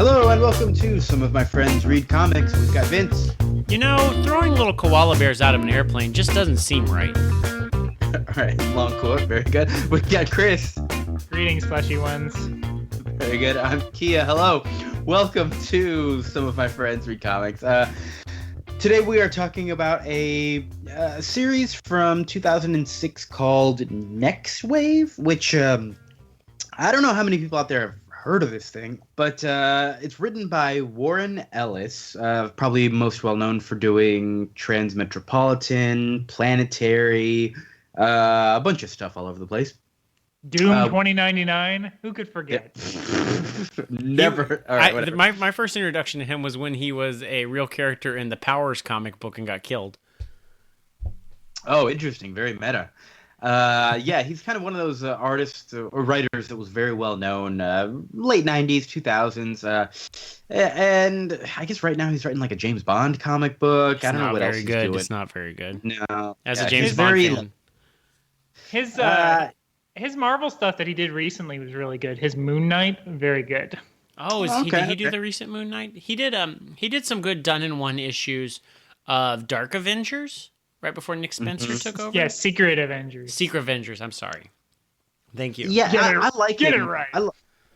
Hello and welcome to Some of My Friends Read Comics. We've got Vince. You know, throwing little koala bears out of an airplane just doesn't seem right. All right, long quote, very good. We got Chris. Greetings, fleshy ones. Very good. I'm Kia. Hello. Welcome to Some of My Friends Read Comics. Today we are talking about a series from 2006 called Nextwave, which I don't know how many people out there have heard of this thing, but it's written by Warren Ellis, probably most well known for doing Transmetropolitan, Planetary, a bunch of stuff all over the place. Doom 2099? Who could forget? Never. All right, my first introduction to him was when he was a real character in the Powers comic book and got killed. Oh, interesting. Very meta. Yeah, he's kind of one of those artists or writers that was very well known, late 90s, 2000s. And I guess right now he's writing like a James Bond comic book. I don't know what else he's doing. It's not very good. No. As a James Bond fan. His Marvel stuff that he did recently was really good. His Moon Knight, very good. Oh, did he do the recent Moon Knight? He did some good done-in-one issues of Dark Avengers right before Nick Spencer took over. Yeah, Secret Avengers. Secret Avengers, I'm sorry. Thank you. Yeah, I like him. Get it right.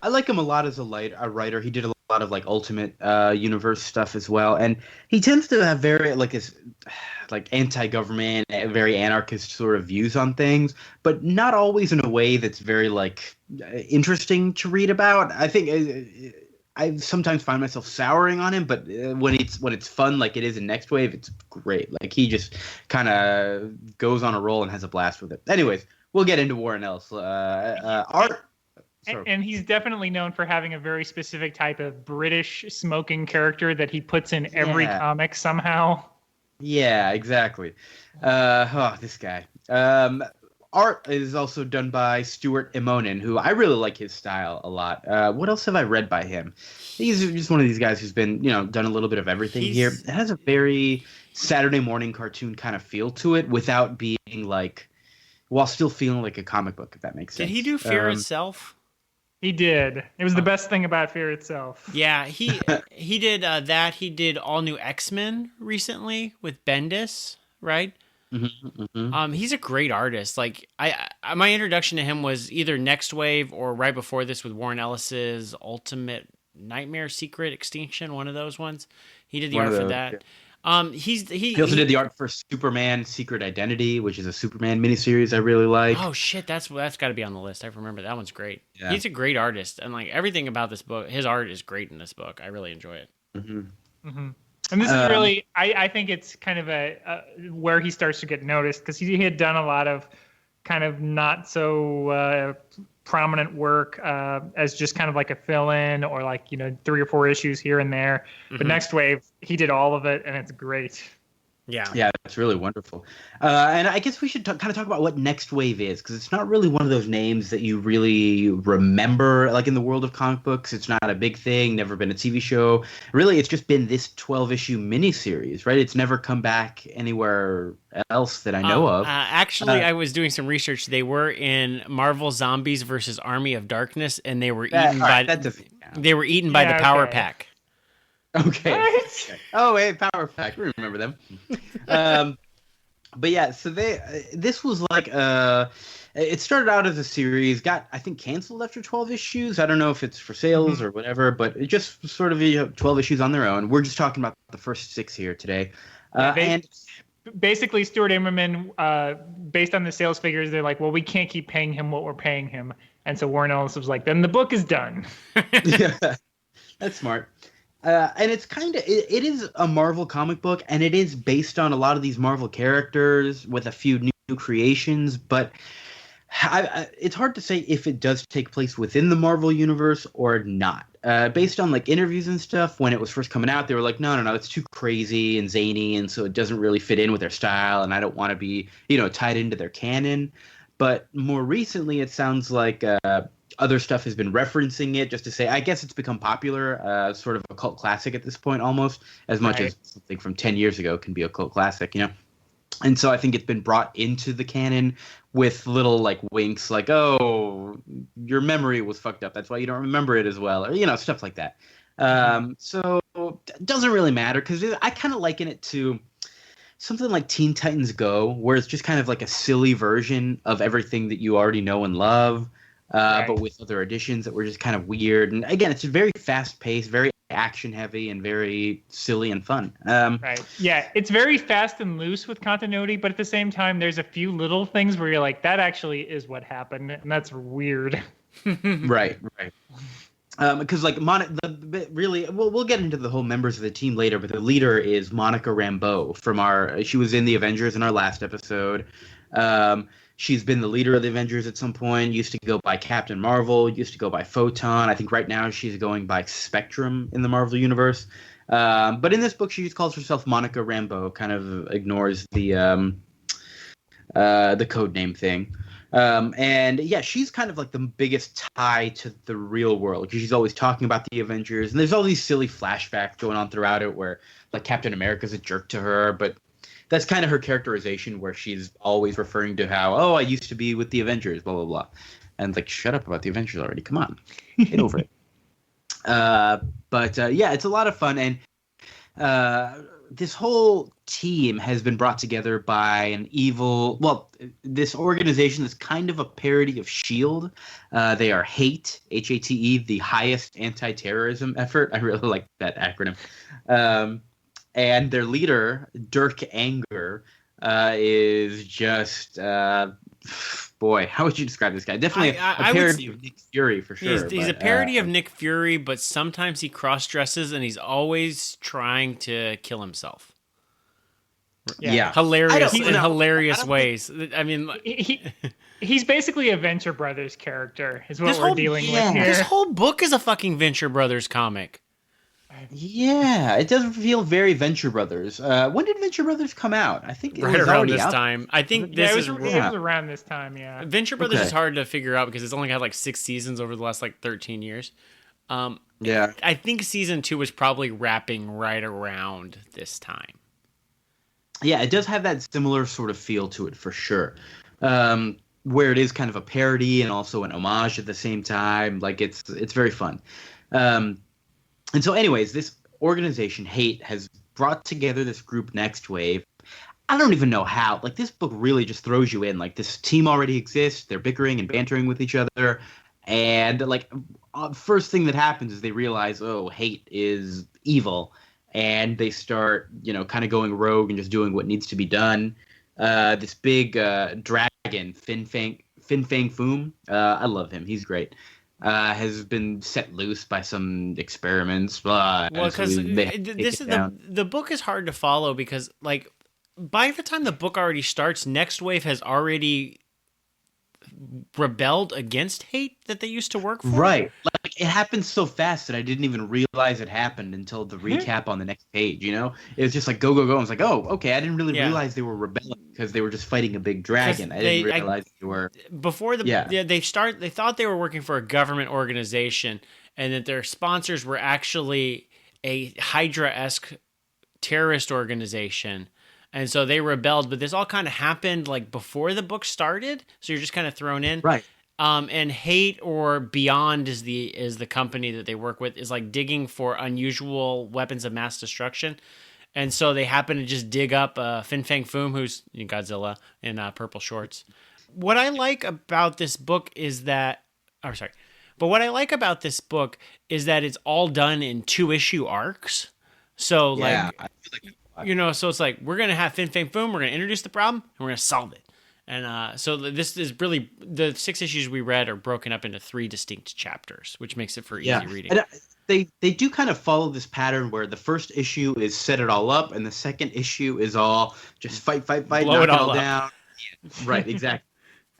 I like him a lot as a writer. He did a lot of like Ultimate Universe stuff as well, and he tends to have very like anti-government, very anarchist sort of views on things, but not always in a way that's very like interesting to read about. I think I sometimes find myself souring on him, but when it's fun like it is in Nextwave, it's great. Like he just kind of goes on a roll and has a blast with it. Anyways, we'll get into Warren Ellis art. And he's definitely known for having a very specific type of British smoking character that he puts in every comic somehow. Yeah, exactly. This guy. Art is also done by Stuart Immonen, who I really like his style a lot. What else have I read by him? He's just one of these guys who's been, done a little bit of everything here. It has a very Saturday morning cartoon kind of feel to it without being like, while still feeling like a comic book, if that makes sense. Did he do Fear Itself? He did. It was the best thing about Fear Itself. Yeah, he did that. He did All New X-Men recently with Bendis, right? Mm-hmm. He's a great artist. Like my introduction to him was either Nextwave or right before this with Warren Ellis's Ultimate Nightmare Secret Extinction, one of those ones. He did the art for that. Yeah. He also did the art for Superman Secret Identity, which is a Superman miniseries I really like. Oh shit, that's got to be on the list. I remember that one's great. Yeah. He's a great artist, and like everything about this book, his art is great in this book. I really enjoy it. Mm-hmm. Mm-hmm. And this is really, I think it's kind of where he starts to get noticed, because he had done a lot of kind of not so prominent work as just kind of like a fill-in or like 3 or 4 issues here and there. But Nextwave, he did all of it, and it's great. Yeah, it's really wonderful. And I guess we should kind of talk about what Nextwave is, because it's not really one of those names that you really remember, like in the world of comic books. It's not a big thing, never been a TV show. Really, it's just been this 12-issue miniseries, right? It's never come back anywhere else that I know of. Actually, I was doing some research. They were in Marvel Zombies versus Army of Darkness, and they were eaten by the Power Pack. Okay. What? Oh, wait, Power Pack. We remember them. But yeah, so this was like it started out as a series, got I think canceled after 12 issues. I don't know if it's for sales or whatever, but it just sort of 12 issues on their own. We're just talking about the first 6 here today. Basically, Stuart Immonen, based on the sales figures, they're like, well, we can't keep paying him what we're paying him. And so Warren Ellis was like, then the book is done. Yeah, that's smart. And it's it is a Marvel comic book, and it is based on a lot of these Marvel characters with a few new creations, but it's hard to say if it does take place within the Marvel universe or not. Based on like interviews and stuff, when it was first coming out, they were like, no, it's too crazy and zany, and so it doesn't really fit in with their style, and I don't want to be, tied into their canon. But more recently, it sounds like other stuff has been referencing it just to say, I guess it's become popular, sort of a cult classic at this point almost, as much as something from 10 years ago can be a cult classic, And so I think it's been brought into the canon with little like winks like, oh, your memory was fucked up, that's why you don't remember it as well, or, stuff like that. So it doesn't really matter because I kind of liken it to something like Teen Titans Go, where it's just kind of like a silly version of everything that you already know and love, but with other additions that were just kind of weird. And again, it's very fast paced, very action heavy, and very silly and fun. Right. Yeah, it's very fast and loose with continuity, but at the same time, there's a few little things where you're like, that actually is what happened, and that's weird. Right. Because like we'll get into the whole members of the team later, but the leader is Monica Rambeau she was in the Avengers in our last episode. She's been the leader of the Avengers at some point, used to go by Captain Marvel, used to go by Photon. I think right now she's going by Spectrum in the Marvel Universe. But in this book, she just calls herself Monica Rambeau, kind of ignores the code name thing. And yeah, she's kind of like the biggest tie to the real world because she's always talking about the Avengers, and there's all these silly flashbacks going on throughout it where like Captain America's a jerk to her, but that's kind of her characterization where she's always referring to how, I used to be with the Avengers, blah, blah, blah. And like, shut up about the Avengers already. Come on, get over it. But yeah, it's a lot of fun. And this whole team has been brought together by this organization that's kind of a parody of S.H.I.E.L.D. They are H.A.T.E, H-A.T.E, the highest anti-terrorism effort. I really like that acronym. And their leader, Dirk Anger, is just, boy, how would you describe this guy? Definitely a parody of Nick Fury, for sure. He's a parody of Nick Fury, but sometimes he cross-dresses, and he's always trying to kill himself. Yeah. Hilarious ways. I mean... He's basically a Venture Brothers character, is what we're dealing with here. This whole book is a fucking Venture Brothers comic. Yeah, it doesn't feel very Venture Brothers. When did Venture Brothers come out? I think it right was around this out. time. I think it was around this time. Yeah, Venture Brothers is hard to figure out because it's only had like 6 seasons over the last like 13 years. Yeah, I think season 2 was probably wrapping right around this time. Yeah, it does have that similar sort of feel to it for sure. Where it is kind of a parody and also an homage at the same time. Like it's very fun. And so anyways, this organization, H.A.T.E, has brought together this group Nextwave. I don't even know how. Like, this book really just throws you in. Like, this team already exists. They're bickering and bantering with each other. And, like, first thing that happens is they realize, H.A.T.E is evil. And they start, kind of going rogue and just doing what needs to be done. This big dragon, Fin Fang Foom, I love him. He's great. Has been set loose by some experiments. Well, because the book is hard to follow because, like, by the time the book already starts, Nextwave has already rebelled against H.A.T.E that they used to work for. Right. Like, it happened so fast that I didn't even realize it happened until the recap on the next page, It was just like, go, go, go. I was like, okay, I didn't really realize they were rebelling because they were just fighting a big dragon. I didn't realize they were... Before they thought they were working for a government organization and that their sponsors were actually a Hydra-esque terrorist organization. And so they rebelled, but this all kind of happened like before the book started. So you're just kind of thrown in. Right. And H.A.T.E or Beyond is the company that they work with, is like digging for unusual weapons of mass destruction. And so they happen to just dig up Fin Fang Foom, who's Godzilla in purple shorts. What I like about this book is that, what I like about this book is that it's all done in 2-issue arcs. So I feel like so it's like, we're going to have Fin Fang Foom, we're going to introduce the problem, and we're going to solve it. And so this is really, the 6 issues we read are broken up into 3 distinct chapters, which makes it for easy reading. And they do kind of follow this pattern where the first issue is set it all up, and the second issue is all just fight, blow knock it all down. Right, exactly.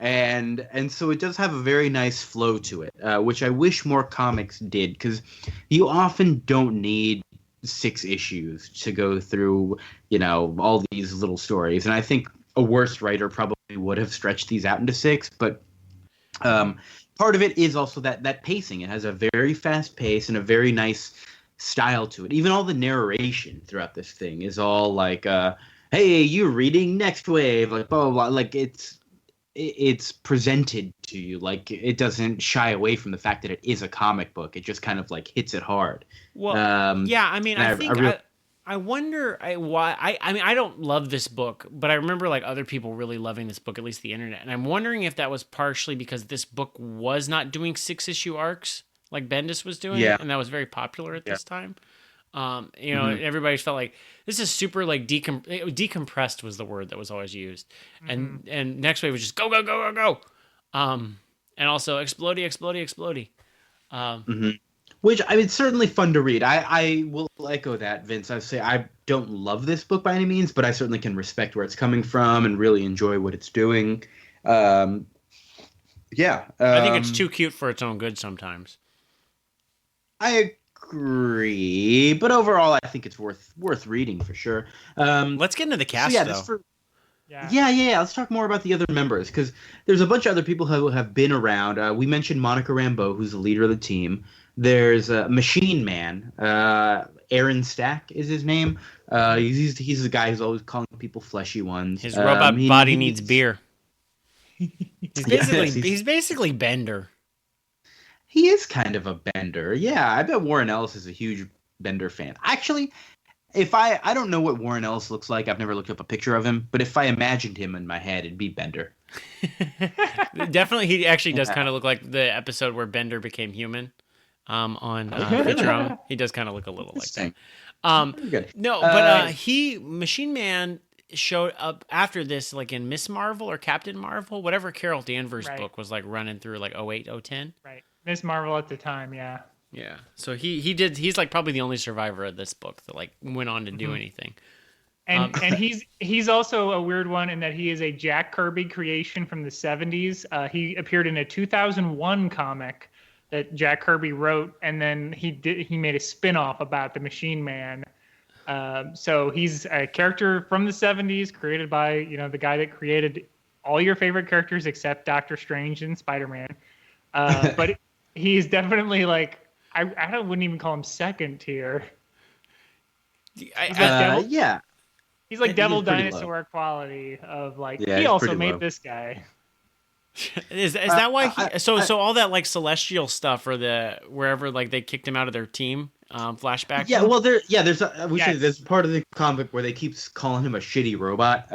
And so it does have a very nice flow to it, which I wish more comics did, because you often don't need 6 issues to go through, all these little stories. And I think a worse writer probably would have stretched these out into 6, but part of it is also that pacing. It has a very fast pace and a very nice style to it. Even all the narration throughout this thing is all like, hey, you're reading Nextwave, like blah, blah, blah. Like it's presented to you. Like, it doesn't shy away from the fact that it is a comic book. It just kind of like hits it hard. Well, yeah, I mean, I wonder why. I mean, I don't love this book, but I remember like other people really loving this book, at least the internet. And I'm wondering if that was partially because this book was not doing 6-issue arcs like Bendis was doing, and that was very popular at this time. You know, everybody felt like this is super like decompressed was the word that was always used, and Nextwave was just go go go go go, and also explodey. Which I mean, it's certainly fun to read. I will echo that, Vince. I say I don't love this book by any means, but I certainly can respect where it's coming from and really enjoy what it's doing. I think it's too cute for its own good sometimes. I agree, but overall, I think it's worth reading for sure. Let's get into the cast, though. Yeah. Let's talk more about the other members, because there's a bunch of other people who have been around. We mentioned Monica Rambeau, who's the leader of the team. There's Machine Man. Aaron Stack is his name. He's the guy who's always calling people fleshy ones. His robot body needs beer. He's basically Bender. He is kind of a Bender. Yeah, I bet Warren Ellis is a huge Bender fan. Actually, if I don't know what Warren Ellis looks like. I've never looked up a picture of him. But if I imagined him in my head, it'd be Bender. Definitely, he actually does kind of look like the episode where Bender became human on Futurama. He does kind of look a little like that. No, but Machine Man showed up after this, like in Miss Marvel or Captain Marvel, whatever Carol Danvers book was like running through like 08, 010. Right. Miss Marvel at the time, yeah. Yeah. So he's like probably the only survivor of this book that like went on to do anything. And he's also a weird one in that he is a Jack Kirby creation from the 70s. He appeared in a 2001 comic that Jack Kirby wrote, and then he made a spin-off about the Machine Man. So he's a character from the 70s created by, the guy that created all your favorite characters except Doctor Strange and Spider-Man. But he's definitely like, I wouldn't even call him second tier. He's like Devil Dinosaur quality of like, he also made this guy. Is that why so all that like celestial stuff or wherever like they kicked him out of their team flashback? Yeah, well there's part of the comic where they keep calling him a shitty robot.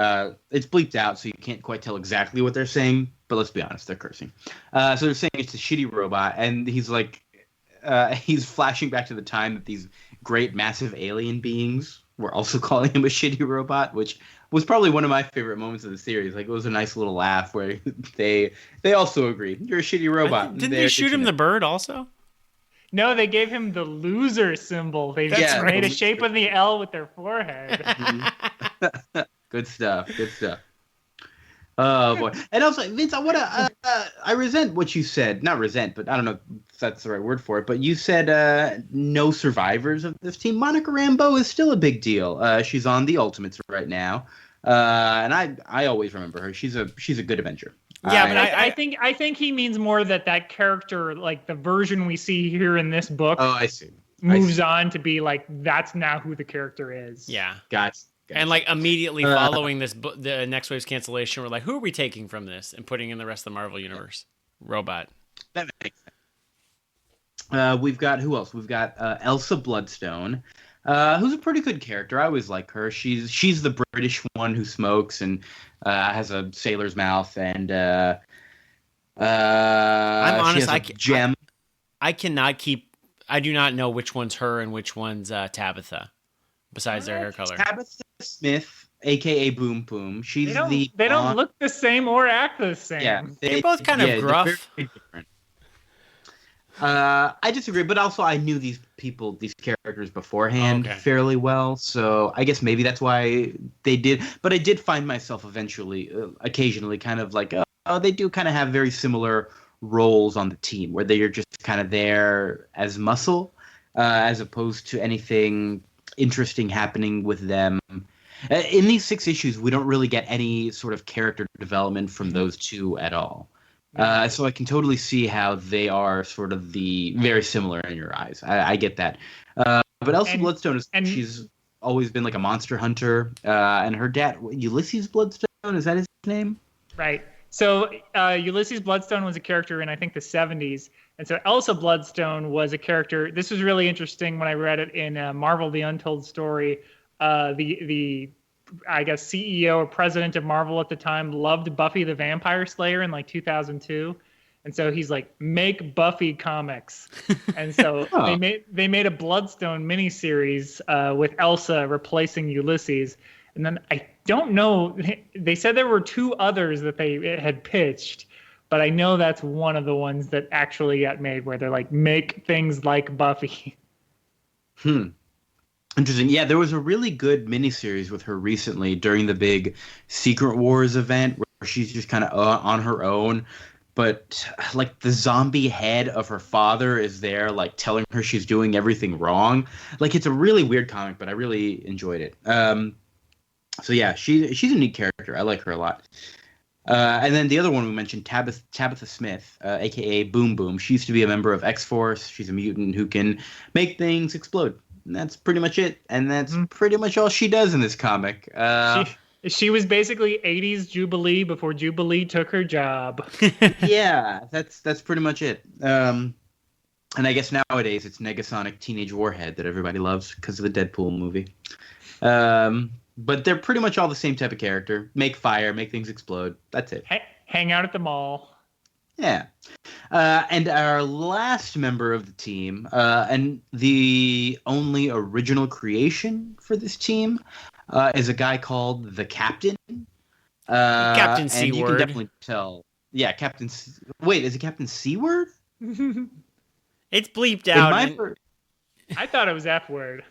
It's bleeped out, so you can't quite tell exactly what they're saying, but let's be honest, they're cursing. So they're saying it's a shitty robot, and he's like he's flashing back to the time that these great massive alien beings were also calling him a shitty robot, which was probably one of my favorite moments of the series. Like, it was a nice little laugh where they also agree, you're a shitty robot. Didn't they shoot him the bird also? No, they gave him the loser symbol. They just made a shape of the L with their forehead. Good stuff. Oh boy! And also, Vince, I resent what you said. Not resent, but I don't know if that's the right word for it. But you said no survivors of this team. Monica Rambeau is still a big deal. She's on the Ultimates right now, and I always remember her. She's a good Avenger. Yeah, but I think he means more that character, like the version we see here in this book. Oh, I see. Moves on to be like, that's now who the character is. Yeah, gotcha. And like immediately following the Nextwave's cancellation, we're like, who are we taking from this and putting in the rest of the Marvel universe? Robot. That makes sense. We've got who else? We've got Elsa Bloodstone, who's a pretty good character. I always like her. She's the British one who smokes and has a sailor's mouth, and I'm honest. Gem. I do not know which one's her and which one's Tabitha. Besides their hair color, Tabitha Smith, aka Boom Boom. They don't look the same or act the same. Yeah, they're both kind of gruff. Very different. I disagree, but also I knew these characters beforehand fairly well, so I guess maybe that's why they did. But I did find myself occasionally, kind of like, oh, they do kind of have very similar roles on the team, where they're just kind of there as muscle, as opposed to anything interesting happening with them. In these 6 issues, we don't really get any sort of character development from those two at all. So I can totally see how they are sort of very similar in your eyes. I get that. But Elsa Bloodstone she's always been like a monster hunter. And her dad, Ulysses Bloodstone, is that his name? Right. So Ulysses Bloodstone was a character in, I think, the 70s. And so Elsa Bloodstone was a character. This was really interesting when I read it in Marvel: The Untold Story. The I guess CEO or president of Marvel at the time loved Buffy the Vampire Slayer in like 2002. And so he's like, make Buffy comics. And so Oh. they made a Bloodstone miniseries with Elsa replacing Ulysses. And then I don't know, they said there were two others that they had pitched, but I know that's one of the ones that actually got made, where they're like, make things like Buffy. Interesting. Yeah, there was a really good miniseries with her recently during the big Secret Wars event where she's just kind of on her own. But like the zombie head of her father is there, like telling her she's doing everything wrong. Like it's a really weird comic, but I really enjoyed it. So yeah, she's a neat character. I like her a lot. And then the other one we mentioned, Tabitha Smith, aka Boom Boom. She used to be a member of X-Force. She's a mutant who can make things explode. And that's pretty much it. And that's pretty much all she does in this comic. She was basically 80s Jubilee before Jubilee took her job. Yeah, that's pretty much it. And I guess nowadays it's Negasonic Teenage Warhead that everybody loves because of the Deadpool movie. But they're pretty much all the same type of character. Make fire, make things explode. That's it. Hang out at the mall. Yeah. And our last member of the team, and the only original creation for this team, is a guy called the Captain. Captain C and you word. can definitely tell. Yeah, Captain. Wait, is it Captain C word? It's bleeped out. I thought it was F word.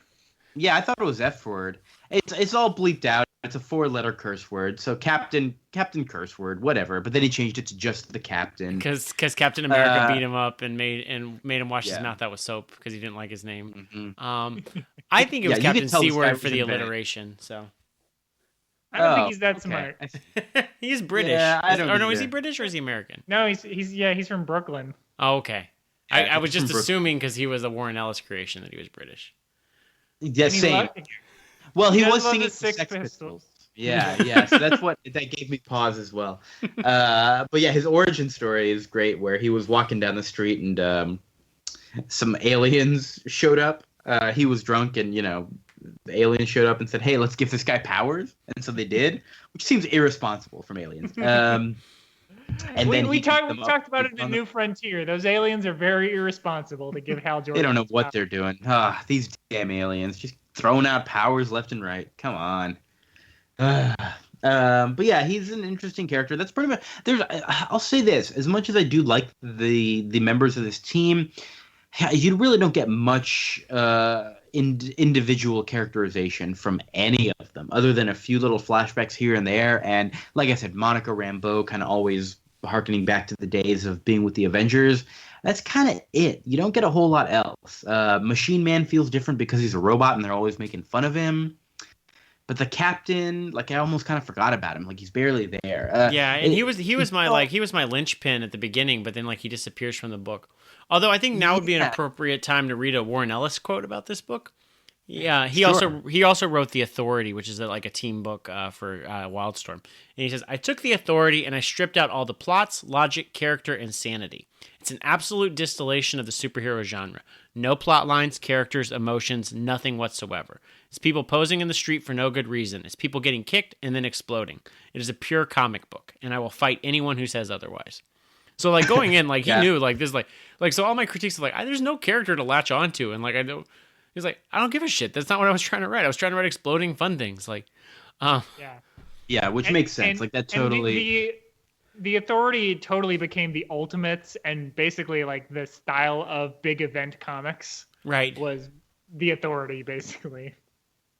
Yeah, I thought it was F word. It's all bleeped out. It's a 4-letter curse word. So Captain curse word, whatever. But then he changed it to just the Captain. Because Captain America beat him up and made him wash his mouth out with soap because he didn't like his name. Mm-hmm. I think it was Captain C word for the invented. alliteration. So I don't think he's that smart. he's British. Yeah, I don't is either. he British or is he American? No, he's from Brooklyn. Oh, okay. Yeah, I was he's just from assuming because he was a Warren Ellis creation that he was British. Yeah, same. Well, he was singing Sex Sex Pistols. Pistols. Yeah. So that gave me pause as well. But yeah, his origin story is great, where he was walking down the street and some aliens showed up. He was drunk, and the aliens showed up and said, "Hey, let's give this guy powers," and so they did, which seems irresponsible from aliens. And then we talked about it in New Frontier. Those aliens are very irresponsible to give Hal Jordan. They don't know what they're doing. These damn aliens just throwing out powers left and right. Come on. But yeah, he's an interesting character. That's pretty much. I'll say this: as much as I do like the members of this team, you really don't get much individual characterization from any of them, other than a few little flashbacks here and there. And like I said, Monica Rambeau kind of always harkening back to the days of being with the Avengers. That's kind of it. You don't get a whole lot else. Machine Man feels different because he's a robot and they're always making fun of him. But the Captain, like, I almost kind of forgot about him. Like, he's barely there. And he was my linchpin at the beginning, but then like he disappears from the book. Although I think now would be an appropriate time to read a Warren Ellis quote about this book. Yeah, he also wrote The Authority, which is like a team book for Wildstorm. And he says, "I took The Authority and I stripped out all the plots, logic, character, and sanity. It's an absolute distillation of the superhero genre. No plot lines, characters, emotions, nothing whatsoever. It's people posing in the street for no good reason. It's people getting kicked and then exploding. It is a pure comic book, and I will fight anyone who says otherwise." So like going in, like he knew like this, like so all my critiques are like, there's no character to latch onto, and like I know. He's like, I don't give a shit. That's not what I was trying to write. I was trying to write exploding fun things. Like, which makes sense. Like that totally. The Authority totally became the Ultimates, and basically like the style of big event comics. Right. Was the Authority basically.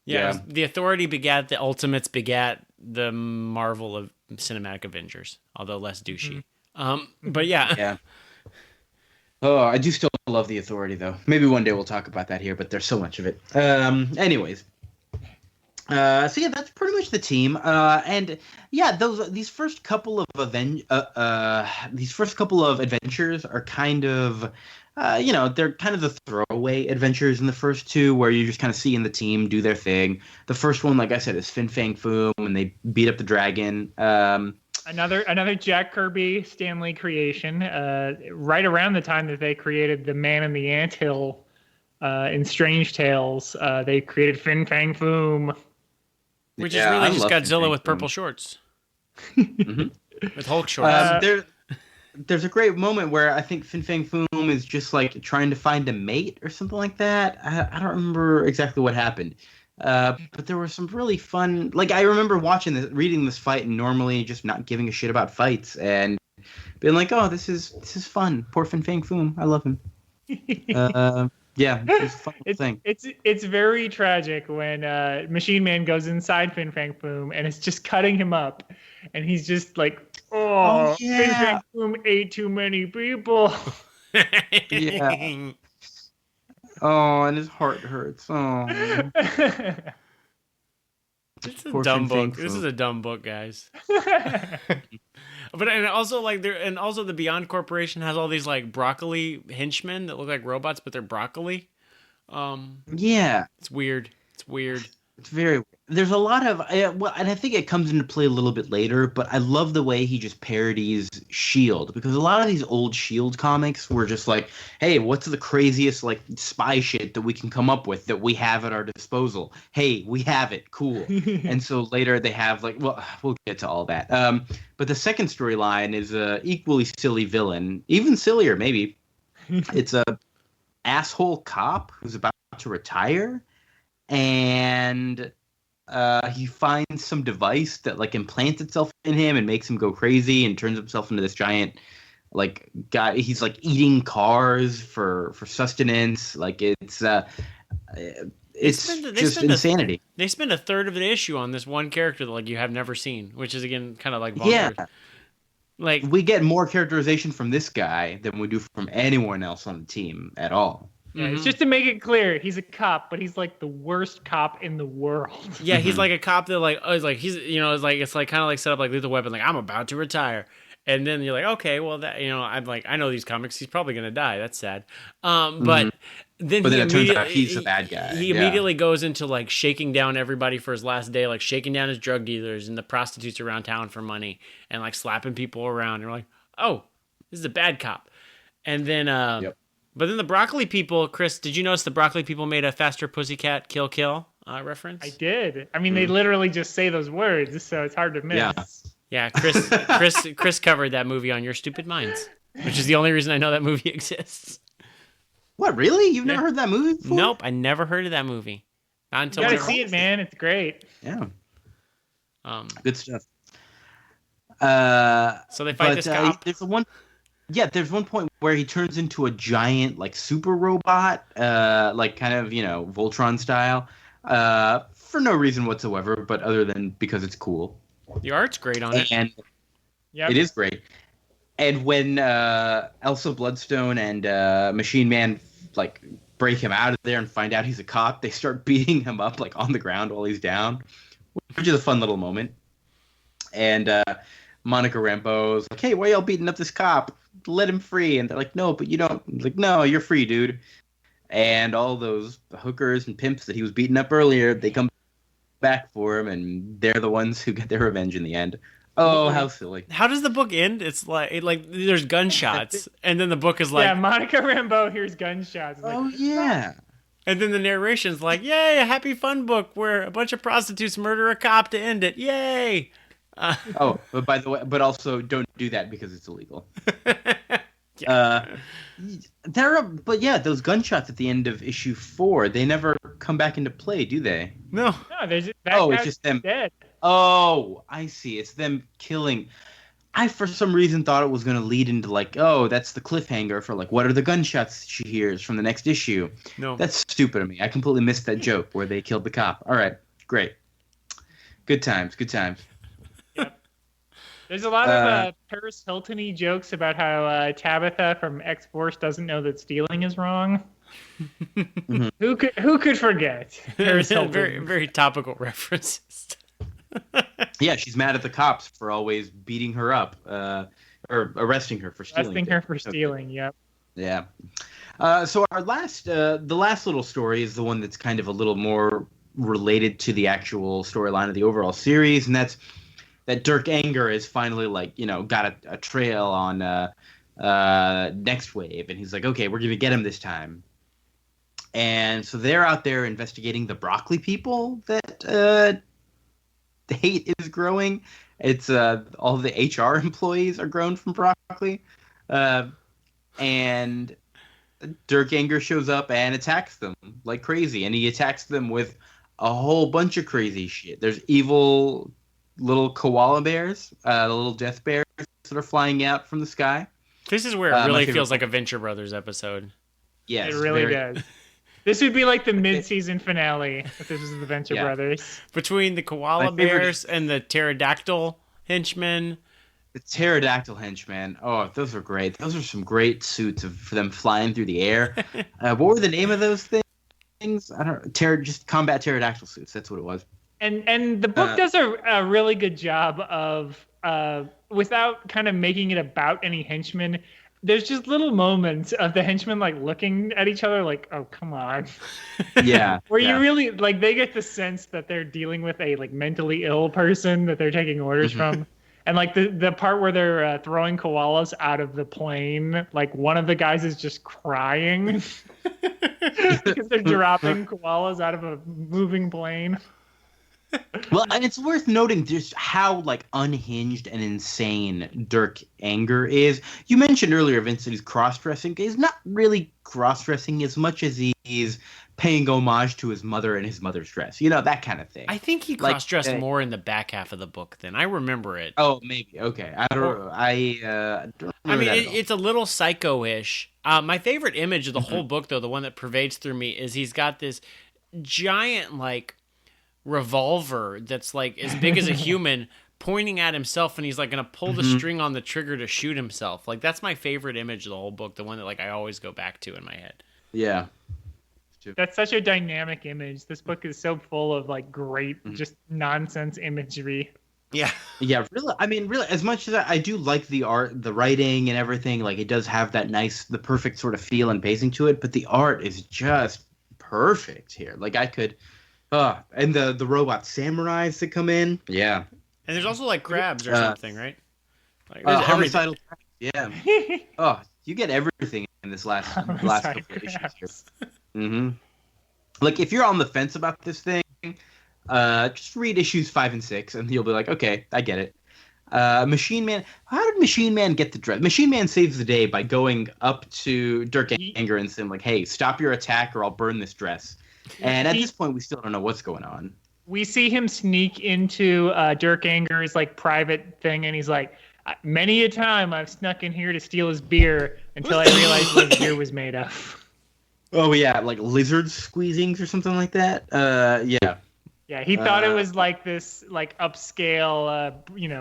Yeah. The Authority begat the Ultimates, begat the Marvel of Cinematic Avengers, although less douchey. But yeah. Yeah. Oh, I do still love The Authority, though. Maybe one day we'll talk about that here, but there's so much of it. Anyways. So yeah, that's pretty much the team. And yeah, these first couple of adventures are kind of, they're kind of the throwaway adventures in the first two, where you're just kind of seeing the team do their thing. The first one, like I said, is Fin Fang Foom, and they beat up the dragon. Another Jack Kirby Stanley creation. Right around the time that they created the Man in the Anthill in Strange Tales, they created Fin Fang Foom, which is really just Godzilla with purple shorts, with Hulk shorts. There's a great moment where I think Fin Fang Foom is just like trying to find a mate or something like that. I don't remember exactly what happened. But there were some really fun, like I remember reading this fight and normally just not giving a shit about fights and being like, oh, this is fun. Poor Fin Fang Foom. I love him. Yeah, it's a fun thing. It's very tragic when Machine Man goes inside Fin Fang Foom and it's just cutting him up, and he's just like, oh yeah. Fin Fang Foom ate too many people. Yeah. Oh, and his heart hurts. Oh. It's a dumb book. This is a dumb book, guys. But also the Beyond Corporation has all these like broccoli henchmen that look like robots, but they're broccoli. Yeah, it's weird. It's very weird. There's a lot of and I think it comes into play a little bit later, but I love the way he just parodies S.H.I.E.L.D. because a lot of these old S.H.I.E.L.D. comics were just like, hey, what's the craziest like spy shit that we can come up with that we have at our disposal? Hey, we have it, cool. And so later they have like, well, we'll get to all that. But the second storyline is a equally silly villain, even sillier maybe. It's a asshole cop who's about to retire, and he finds some device that like implants itself in him and makes him go crazy and turns himself into this giant like guy. He's like eating cars for sustenance. Like it's just insanity. They spend a third of the issue on this one character that like you have never seen, which is again kind of like bonkers. Yeah. Like we get more characterization from this guy than we do from anyone else on the team at all. Yeah, it's just to make it clear, he's a cop, but he's like the worst cop in the world. Yeah, he's like a cop that like he's it's like kind of like set up like Lethal Weapon, like I'm about to retire, and then you're like, okay, well that I'm like I know these comics, he's probably gonna die. That's sad. But then it turns out he's a bad guy. He immediately goes into like shaking down everybody for his last day, like shaking down his drug dealers and the prostitutes around town for money, and like slapping people around. And you're like, oh, this is a bad cop. And then But then the broccoli people, Chris, did you notice the broccoli people made a Faster Pussycat Kill Kill reference? I did. I mean, they literally just say those words, so it's hard to miss. Yeah. Chris covered that movie on Your Stupid Minds, which is the only reason I know that movie exists. What, really? You've never heard that movie before? Nope, I never heard of that movie. Not until you gotta see it, man. It's great. Yeah. Good stuff. So they fight this cop. There's one point where he turns into a giant, like, super robot, like, kind of, Voltron style, for no reason whatsoever, but other than because it's cool. The art's great on it. And it is great. And when Elsa Bloodstone and Machine Man, like, break him out of there and find out he's a cop, they start beating him up, like, on the ground while he's down, which is a fun little moment. And Monica Rambeau's like, hey, why y'all beating up this cop? Let him free. And they're like, no, but you don't. He's like, no, you're free, dude. And all those hookers and pimps that he was beating up earlier, they come back for him, and they're the ones who get their revenge in the end. Oh, how silly. How does the book end? It's like there's gunshots, and then the book is like... Yeah, Monica Rambeau hears gunshots. Oh, yeah. And then the narration's like, yay, a happy fun book where a bunch of prostitutes murder a cop to end it. Yay! But by the way, but also don't do that because it's illegal. Those gunshots at the end of issue 4, they never come back into play, do they? No, it's just them dead. Oh, I see. It's them killing. I for some reason thought it was going to lead into like, oh, that's the cliffhanger for like, what are the gunshots she hears from the next issue? No, that's stupid of me. I completely missed that joke where they killed the cop. All right, great, good times. There's a lot of Paris Hilton-y jokes about how Tabitha from X-Force doesn't know that stealing is wrong. Mm-hmm. Who could forget? Paris Hilton. Very, very topical references. Yeah, she's mad at the cops for always beating her up or arresting her for stealing. Yep. Yeah. So our the last little story is the one that's kind of a little more related to the actual storyline of the overall series, and that's that Dirk Anger is finally like, got a trail on Nextwave, and he's like, okay, we're gonna get him this time. And so they're out there investigating the broccoli people that H.A.T.E is growing. It's all the HR employees are grown from broccoli, and Dirk Anger shows up and attacks them like crazy, and he attacks them with a whole bunch of crazy shit. There's evil little koala bears, the little death bears that are flying out from the sky. This is where it really feels like a Venture Brothers episode. Yes, it really does. This would be like the mid-season finale if this was the Venture Brothers. Between the koala bears and the pterodactyl henchmen. The pterodactyl henchmen. Oh, those are great. Those are some great suits for them flying through the air. What were the name of those things? I don't know. Just combat pterodactyl suits. That's what it was. And the book does a really good job of, without kind of making it about any henchmen, there's just little moments of the henchmen like looking at each other like, oh, come on. Yeah. Where you really like they get the sense that they're dealing with a like mentally ill person that they're taking orders from. And like the part where they're throwing koalas out of the plane, like one of the guys is just crying because they're dropping koalas out of a moving plane. Well, and it's worth noting just how like unhinged and insane Dirk Anger is. You mentioned earlier, Vince, that he's cross-dressing. He's not really cross-dressing as much as he's paying homage to his mother and his mother's dress. That kind of thing. I think he cross-dressed more in the back half of the book than I remember it. Oh, maybe. Okay. I don't remember it's a little psycho-ish. My favorite image of the whole book, though, the one that pervades through me, is he's got this giant like revolver that's like as big as a human pointing at himself, and he's like gonna pull the string on the trigger to shoot himself. Like that's my favorite image of the whole book, the one that like I always go back to in my head. Yeah, that's such a dynamic image. This book is so full of like great just nonsense imagery. Yeah, really. I mean, really, as much as I do like the art, the writing and everything, like it does have that the perfect sort of feel and pacing to it, but the art is just perfect here. Like I could and the robot samurais that come in. Yeah. And there's also like crabs or something, right? Like, homicidal crabs. Yeah. Oh, you get everything in this last couple of issues here. Like if you're on the fence about this thing, just read issues 5 and 6 and you'll be like, okay, I get it. Machine Man. How did Machine Man get the dress? Machine Man saves the day by going up to Dirk Anger and saying like, hey, stop your attack or I'll burn this dress. And at this point, we still don't know what's going on. We see him sneak into Dirk Anger's like private thing, and he's like, "Many a time I've snuck in here to steal his beer until I realized what his beer was made of." Oh yeah, like lizard squeezings or something like that. Yeah. Yeah, he thought it was like this like upscale,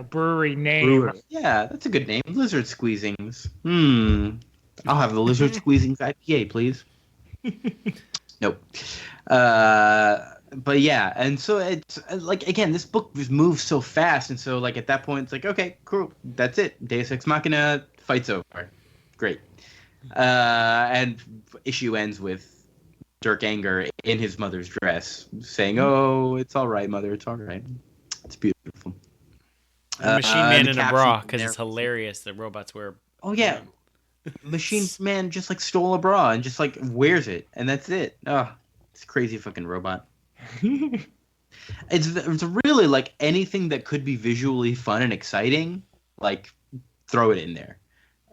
brewery name. Yeah, that's a good name, lizard squeezings. I'll have the lizard squeezings IPA, please. Nope. But yeah, and so it's like again, this book just moves so fast, and so like at that point, it's like okay, cool, that's it. Deus Ex Machina, fight's over, great. And issue ends with Dirk Anger in his mother's dress, saying, "Oh, it's all right, mother, it's all right." It's beautiful. Machine Man in a bra because it's hilarious that robots wear. Oh yeah. Machine Man just like stole a bra and just like wears it, and that's it. Oh, it's a crazy fucking robot. It's really like anything that could be visually fun and exciting, like throw it in there,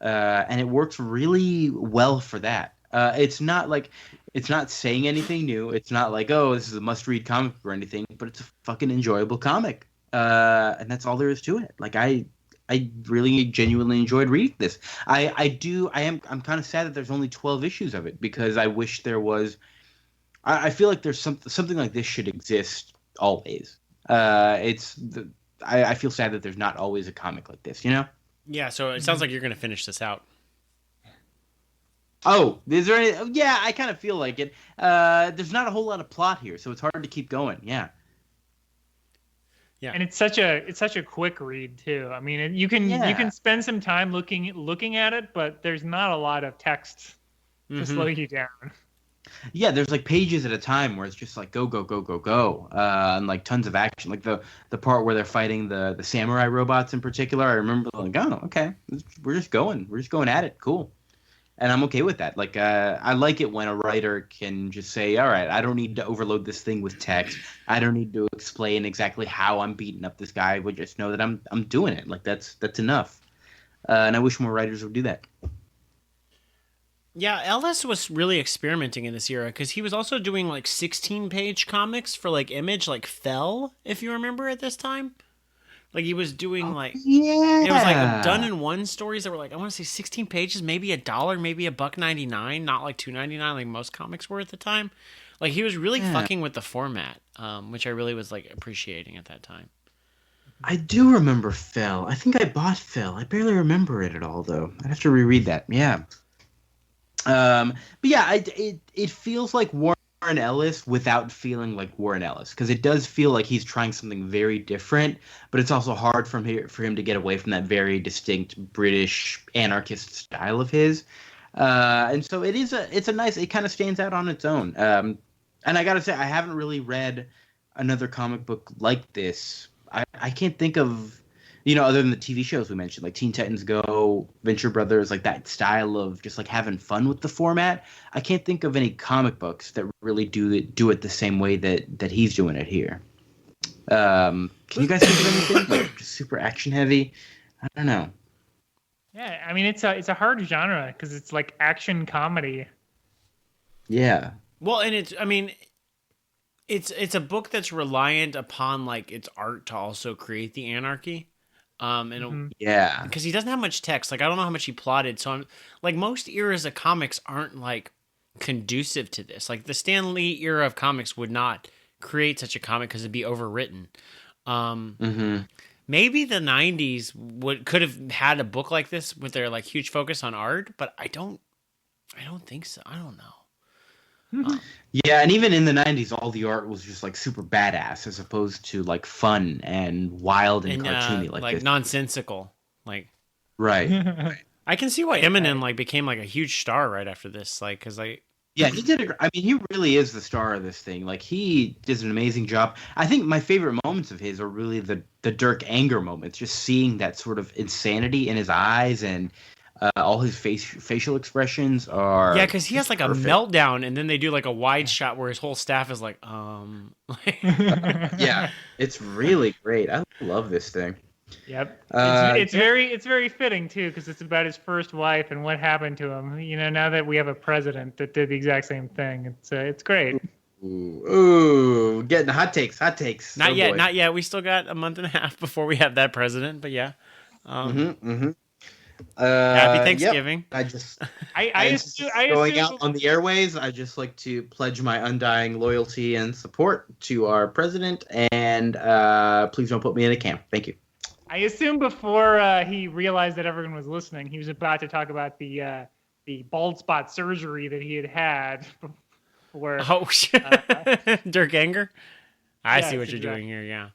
and it works really well for that. It's not saying anything new. It's not like, oh, this is a must-read comic or anything, but it's a fucking enjoyable comic, and that's all there is to it. Like I really genuinely enjoyed reading this. I'm kind of sad that there's only 12 issues of it because I wish there was. I feel like there's something like this should exist always. I feel sad that there's not always a comic like this. Yeah. So it sounds like you're going to finish this out. Oh, is there any? Yeah, I kind of feel like it. There's not a whole lot of plot here, so it's hard to keep going. Yeah. Yeah. And it's such a quick read too. I mean, you can spend some time looking at it, but there's not a lot of text to slow you down. Yeah, there's like pages at a time where it's just like go go go go go, and like tons of action. Like the part where they're fighting the samurai robots in particular. I remember like, oh, okay, we're just going at it, cool. And I'm okay with that. Like, I like it when a writer can just say, all right, I don't need to overload this thing with text. I don't need to explain exactly how I'm beating up this guy. We just know that I'm doing it. Like that's enough. And I wish more writers would do that. Yeah, Ellis was really experimenting in this era because he was also doing like 16-page comics for like Image, like Fell, if you remember at this time. Like he was doing like Yeah, it was like done in one stories that were like I want to say 16 pages, maybe $1, maybe $1.99, not like $2.99 like most comics were at the time. Like he was really fucking with the format, which I really was like appreciating at that time. I do remember Phil. I think I bought Phil. I barely remember it at all, though. I'd have to reread that. Yeah. But yeah, it feels like Warren Ellis without feeling like Warren Ellis, because it does feel like he's trying something very different, but it's also hard for him to get away from that very distinct British anarchist style of his. And so it's a nice, it kind of stands out on its own. And I gotta say, I haven't really read another comic book like this. I can't think of, other than the TV shows we mentioned, like Teen Titans Go, Venture Brothers, like that style of just like having fun with the format. I can't think of any comic books that really do it the same way that he's doing it here. Can you guys think of anything like just super action heavy? I don't know. Yeah, I mean it's a hard genre because it's like action comedy. Yeah. Well, and it's a book that's reliant upon like its art to also create the anarchy. Yeah, because he doesn't have much text. Like I don't know how much he plotted. So I'm like most eras of comics aren't like conducive to this. Like the Stan Lee era of comics would not create such a comic because it'd be overwritten. Maybe the 90s could have had a book like this with their like huge focus on art, but I don't think so. I don't know. Yeah, and even in the 90s, all the art was just like super badass as opposed to like fun and wild and cartoony like this. Nonsensical. Like right. I can see why Eminem like became like a huge star right after this, like because yeah, he did. I mean, he really is the star of this thing. Like he does an amazing job. I think my favorite moments of his are really the Dirk anger moments, just seeing that sort of insanity in his eyes and. All his facial expressions are because he has like perfect. a meltdown, and then they do like a wide shot where his whole staff is like, yeah, it's really great. I love this thing. Yep, it's very fitting too because it's about his first wife and what happened to him. Now that we have a president that did the exact same thing, it's great. Ooh, getting hot takes. Not yet. We still got a month and a half before we have that president, but yeah. Happy Thanksgiving. Yep. I going out on the airways. I just like to pledge my undying loyalty and support to our president, and please don't put me in a camp. Thank you. I assume before he realized that everyone was listening, he was about to talk about the bald spot surgery that he had before. Oh, Dirk Anger. I see what you're doing here. Yeah.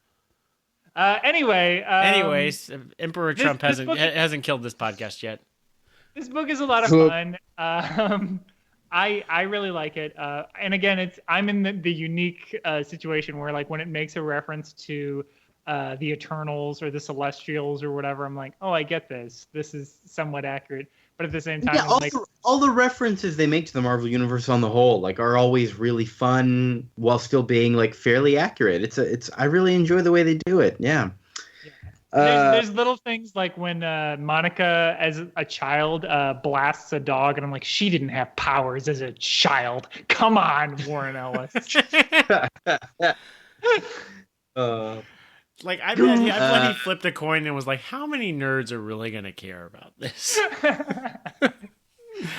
Anyways, Emperor Trump hasn't killed this podcast yet. This book is a lot of fun. I really like it. And again, I'm in the unique situation where like when it makes a reference to the Eternals or the Celestials or whatever, I'm like, oh, I get this. This is somewhat accurate. But at the same time, all the references they make to the Marvel Universe on the whole, like, are always really fun while still being like fairly accurate. I really enjoy the way they do it. Yeah. There's little things like when Monica, as a child, blasts a dog, and I'm like, she didn't have powers as a child. Come on, Warren Ellis. Like I bet he flipped a coin and was like, "How many nerds are really gonna care about this?"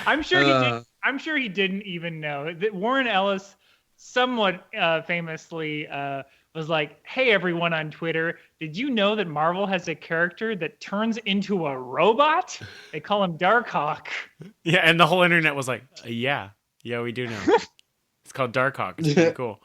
I'm sure he did. I'm sure he didn't even know that Warren Ellis, somewhat famously, was like, "Hey, everyone on Twitter, did you know that Marvel has a character that turns into a robot? They call him Darkhawk." Yeah, and the whole internet was like, "Yeah, we do know. It's called Darkhawk. It's pretty cool."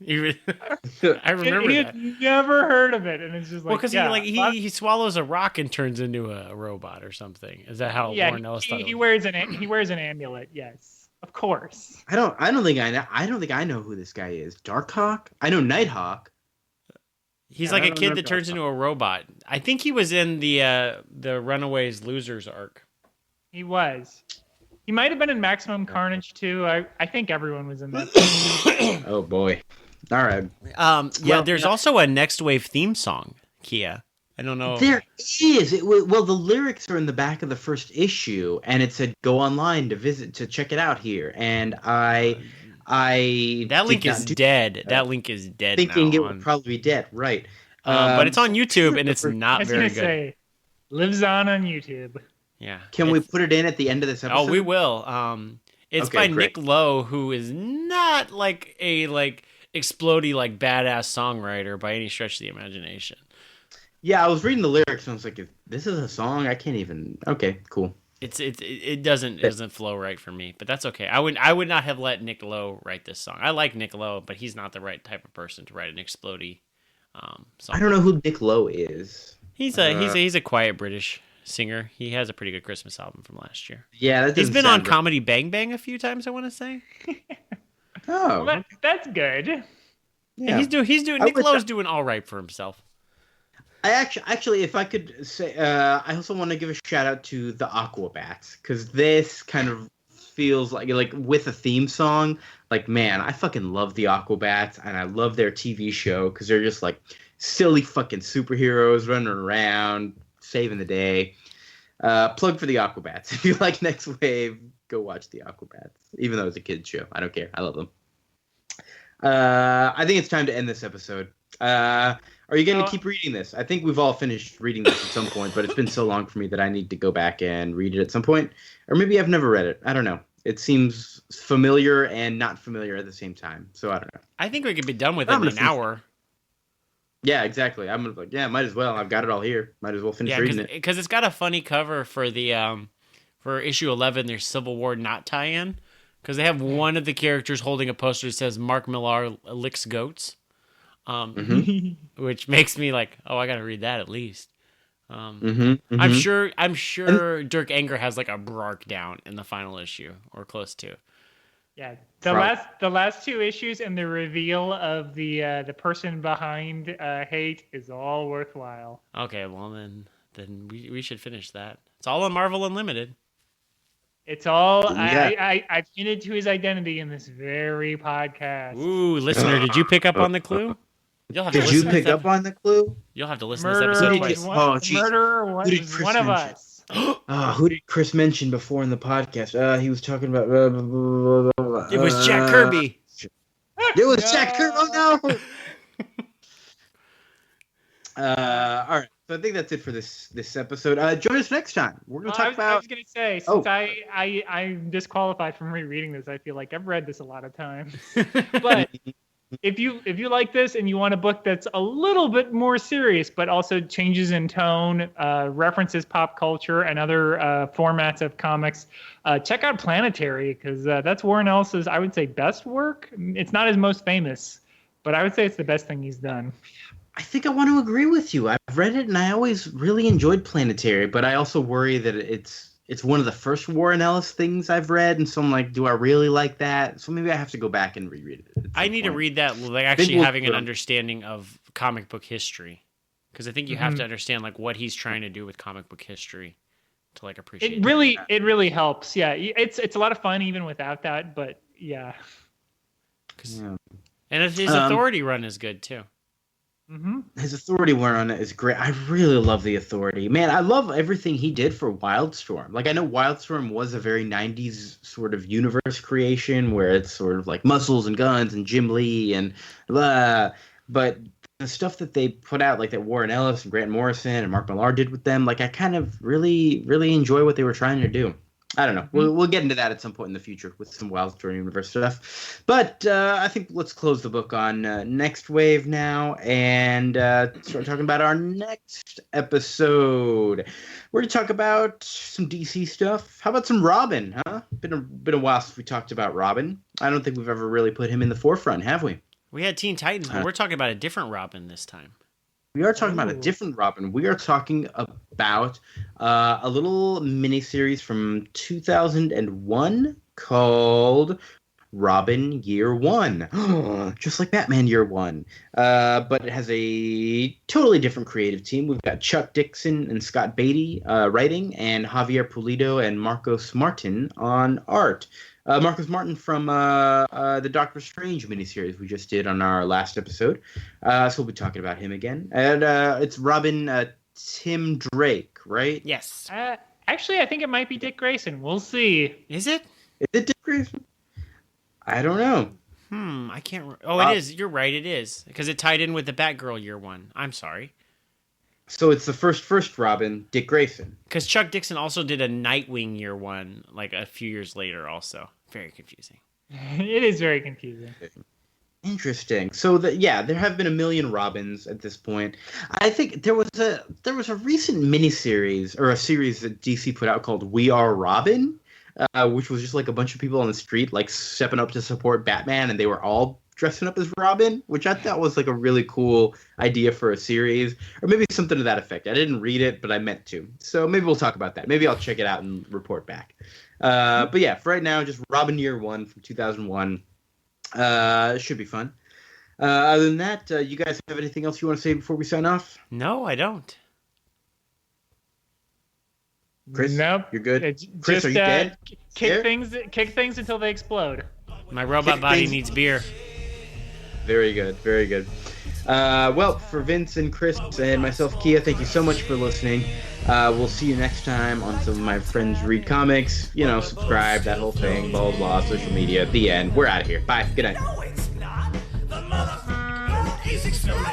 I remember he that. had never heard of it, and it's just like, because he swallows a rock and turns into a robot or something. Is that how Warren Ellis thought? He wears an amulet. Yes. Of course. I don't think I know who this guy is. Darkhawk? I know Nighthawk. He's like a kid that turns into a robot. I think he was in the Runaways Losers arc. He was. He might have been in Maximum Carnage too. I think everyone was in that. Oh boy. All right. There's also a Nextwave theme song, Kia. I don't know. There is. The lyrics are in the back of the first issue, and it said go online to check it out here. And I that link is dead. That link is dead. Thinking now it would probably be dead, right? But it's on YouTube, and it's not very good. Say, lives on YouTube. Yeah. Can we put it in at the end of this episode? Oh, we will. It's by Nick Lowe, who is not like a explodey badass songwriter by any stretch of the imagination. Yeah, I was reading the lyrics and I was like, if this is a song, I can't even. Okay, cool. It doesn't flow right for me, but that's okay. I would not have let Nick Lowe write this song. I like Nick Lowe, but he's not the right type of person to write an explodey song. I don't know who Nick Lowe is. He's a quiet British singer. He has a pretty good Christmas album from last year. Yeah, he's been on Comedy Bang Bang a few times, I want to say. Oh, well, that's good. Yeah, he's doing. Nick Lowe's doing all right for himself. I actually, if I could say, I also want to give a shout out to the Aquabats, because this kind of feels like with a theme song. Like, man, I fucking love the Aquabats, and I love their TV show because they're just like silly fucking superheroes running around saving the day. Plug for the Aquabats. If you like Nextwave, go watch the Aquabats. Even though it's a kids show, I don't care. I love them. I think it's time to end this episode. Are you going to keep reading this? I think we've all finished reading this at some point, but it's been so long for me that I need to go back and read it at some point. Or maybe I've never read it. I don't know. It seems familiar and not familiar at the same time. So I don't know. I think we could be done with it in an hour. Yeah, exactly. I'm like, might as well. I've got it all here. Might as well finish reading it. Because it's got a funny cover for the for issue 11, their Civil War not tie-in. Because they have one of the characters holding a poster that says Mark Millar licks goats. Which makes me like, I got to read that at least. I'm sure Dirk Anger has like a Brark down in the final issue or close to. Yeah, the last two issues and the reveal of the person behind H.A.T.E is all worthwhile. Okay, well then we should finish that. It's all on Marvel Unlimited. It's all I've hinted to his identity in this very podcast. Ooh, listener, did you pick up on the clue? Did you pick up on the clue? You'll have to listen to this episode twice. Murderer was one of us. Who did Chris mention before in the podcast? He was talking about. It was Jack Kirby. It was Jack Kirby. Oh no! All right. So I think that's it for this episode. Join us next time. We're going to talk about. I was going to say, since I'm disqualified from rereading this, I feel like I've read this a lot of times. But if you like this and you want a book that's a little bit more serious, but also changes in tone, references pop culture and other formats of comics, check out Planetary, because that's Warren Ellis's, I would say, best work. It's not his most famous, but I would say it's the best thing he's done. I think I want to agree with you. I've read it and I always really enjoyed Planetary, but I also worry that it's one of the first Warren Ellis things I've read, and so I'm like, do I really like that? So maybe I have to go back and reread it. I need to read that, actually having an understanding of comic book history, because I think you have to understand what he's trying to do with comic book history to appreciate it. It really helps. Yeah, it's a lot of fun even without that, but yeah. And his Authority run is good too. His Authority run is great. I really love the Authority. Man, I love everything he did for Wildstorm. I know Wildstorm was a very 90s sort of universe creation where it's sort of like muscles and guns and Jim Lee and but the stuff that they put out, that Warren Ellis and Grant Morrison and Mark Millar did with them, I kind of really, really enjoy what they were trying to do. I don't know. We'll get into that at some point in the future with some Wildstorm universe stuff. But I think let's close the book on Nextwave now and start talking about our next episode. We're going to talk about some DC stuff. How about some Robin, huh? Been a while since we talked about Robin. I don't think we've ever really put him in the forefront, have we? We had Teen Titans, but we're talking about a different Robin this time. We are talking about a different Robin. We are talking about a little miniseries from 2001, called Robin Year One, just like Batman Year One. But it has a totally different creative team. We've got Chuck Dixon and Scott Beatty writing, and Javier Pulido and Marcos Martin on art. Marcus Martin from the Doctor Strange miniseries we just did on our last episode. So we'll be talking about him again. And it's Robin Tim Drake, right? Yes. Actually, I think it might be Dick Grayson. We'll see. Is it? Is it Dick Grayson? I don't know. I can't. It is. You're right. It is. Because it tied in with the Batgirl Year One. I'm sorry. So it's the first Robin, Dick Grayson. Because Chuck Dixon also did a Nightwing Year One, like a few years later also. Very confusing. It is very confusing. Interesting. So there have been a million Robins at this point. I think there was a recent miniseries or a series that DC put out called We Are Robin, which was just like a bunch of people on the street like stepping up to support Batman, and they were all dressing up as Robin, which I thought was like a really cool idea for a series, or maybe something to that effect. I didn't read it, but I meant to. So maybe we'll talk about that. Maybe I'll check it out and report back. But yeah, for right now, just Robin Year One from 2001. Should be fun. Other than that, you guys have anything else you want to say before we sign off? No, I don't. Chris, nope. You're good. Chris, just, are you dead? Kick things until they explode. My robot body needs beer. Very good. Very good. Well, for Vince and Chris and myself, Kia, thank you so much for listening. We'll see you next time on Some of My Friends Read Comics. Subscribe, that whole thing, blah, blah, blah, social media. The end. We're out of here. Bye. Good night. No, it's not. The motherfucker is exploding.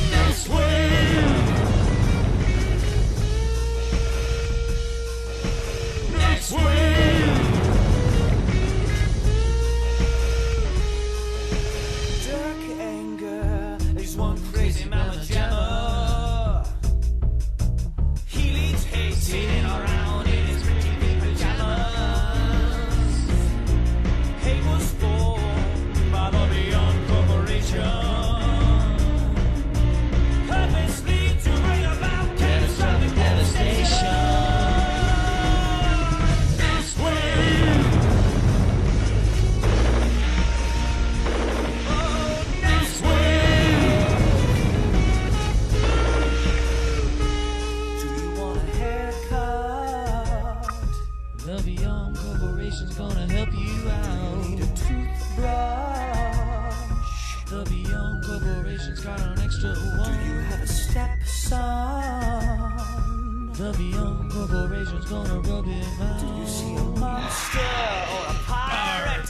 Nextwave. Dark anger is one crazy melodrama. He leads hating around in his rickety pajamas. Hate was formed by the Beyond Corporation. Purposely to bring about catastrophic devastation. The Beyond Corporation's gonna help you out. Need a toothbrush. The Beyond Corporation's got an extra one. Do you have a stepson? The Beyond Corporation's gonna rub him out. Do you see a monster or a pirate?